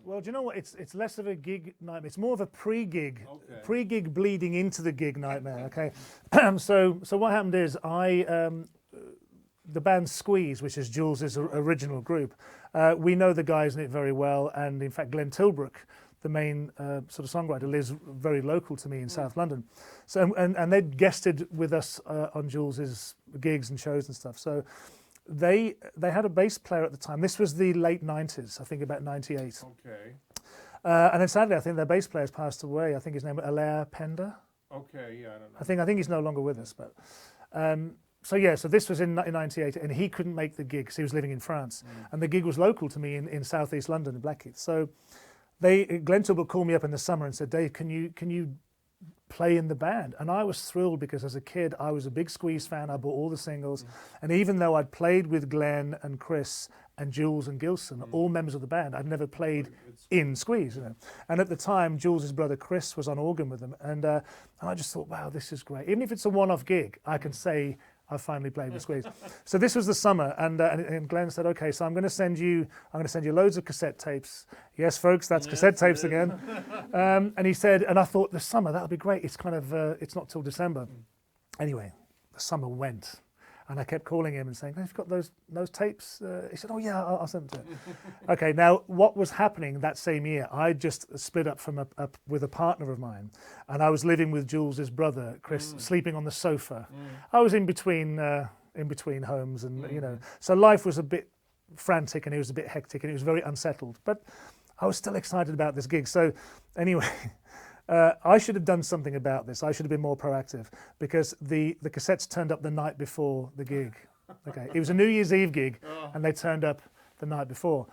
Well, do you know what? It's less of a gig nightmare. It's more of a pre-gig bleeding into the gig nightmare. Okay, so what happened is the band Squeeze, which is Jules's original group, we know the guys in it very well, and in fact, Glenn Tilbrook, the main sort of songwriter, lives very local to me in South London. So and they'd guested with us on Jules's gigs and shows and stuff. So they had a bass player at the time. This was the late 90s, I think about 98. Okay. And then sadly, I think their bass player's passed away. I think his name was Alair Pender. Okay, yeah, I don't know. I think he's no longer with us, but so this was in 98, and he couldn't make the gig because he was living in France, and the gig was local to me in southeast London, in Blackheath. So Glenn Tilbrook called me up in the summer and said, Dave, can you play in the band? And I was thrilled because as a kid I was a big Squeeze fan. I bought all the singles, and even though I'd played with Glenn and Chris and Jules and Gilson, all members of the band, I'd never played in Squeeze, And at the time, Jules's brother Chris was on organ with them, and I just thought, wow, this is great. Even if it's a one-off gig, I can say I finally played with Squeeze. So this was the summer, and Glenn said, okay, so I'm going to send you loads of cassette tapes. Yes, folks, that's cassette tapes again. And he said, and I thought, the summer, that'll be great. It's kind of, it's not till December. Anyway, the summer went, and I kept calling him and saying, have you got those tapes? He said, oh yeah, I'll send them to you. Okay, now what was happening that same year, I just split up from with a partner of mine, and I was living with Jules's brother, Chris, sleeping on the sofa. I was in between homes, and so life was a bit frantic, and it was a bit hectic, and it was very unsettled, but I was still excited about this gig. So anyway, I should have done something about this. I should have been more proactive, because the cassettes turned up the night before the gig. Okay, it was a New Year's Eve gig, and they turned up the night before.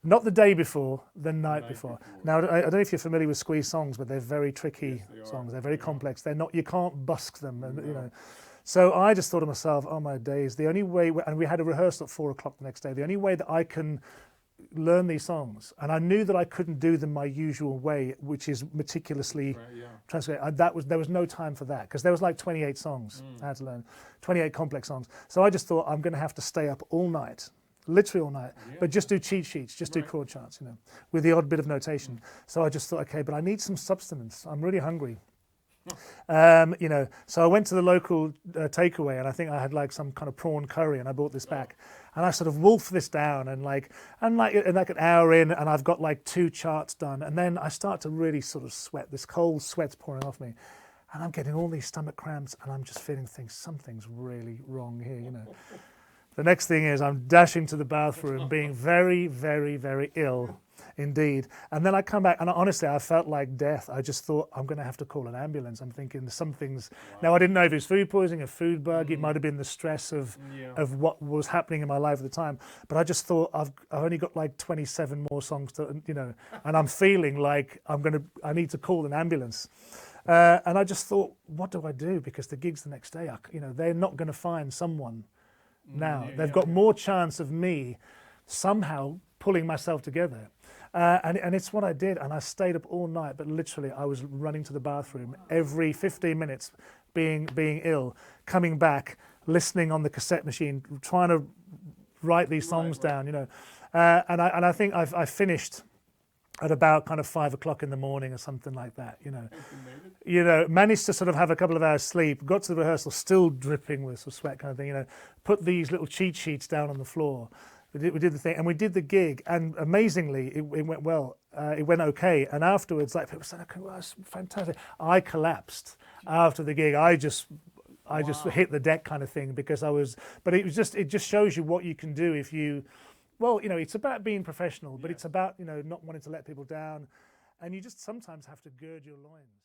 Not the day before, the night before. Now, I don't know if you're familiar with Squeeze songs, but they're very tricky songs. They're very complex. They're not, you can't busk them, and, So I just thought to myself, oh my days, the only way, and we had a rehearsal at 4 o'clock the next day, the only way that I can learn these songs, and I knew that I couldn't do them my usual way, which is meticulously translate. There was no time for that, because there was like 28 songs I had to learn, 28 complex songs. So I just thought, I'm going to have to stay up all night, literally all night, but just do cheat sheets, just do chord charts, with the odd bit of notation. So I just thought, okay, but I need some substance. I'm really hungry. So I went to the local takeaway, and I think I had like some kind of prawn curry, and I bought this back, and I sort of wolfed this down, and like an hour in, and I've got like 2 charts done, and then I start to really sort of sweat. This cold sweat's pouring off me, and I'm getting all these stomach cramps, and I'm just feeling something's really wrong here, The next thing is I'm dashing to the bathroom, being very, very, very ill indeed. And then I come back, and honestly, I felt like death. I just thought, I'm going to have to call an ambulance. I'm thinking something's... Now, I didn't know if it was food poisoning, a food bug. It might have been the stress of what was happening in my life at the time. But I just thought, I've only got like 27 more songs to, and I'm feeling like I need to call an ambulance. And I just thought, what do I do? Because the gig's the next day. They're not going to find someone now. They've got more chance of me somehow pulling myself together. And it's what I did, and I stayed up all night, but literally I was running to the bathroom every 15 minutes, being ill, coming back, listening on the cassette machine, trying to write these songs down, and I think I finished at about kind of 5 o'clock in the morning or something like that, managed to sort of have a couple of hours sleep, got to the rehearsal still dripping with some sweat kind of thing, put these little cheat sheets down on the floor. We did the thing, and we did the gig, and amazingly, it went well. It went okay, and afterwards, like people said, "Okay, well, that's fantastic." I collapsed after the gig. I just hit the deck, kind of thing, because I was. But it just shows you what you can do if you. Well, it's about being professional, but it's about not wanting to let people down, and you just sometimes have to gird your loins.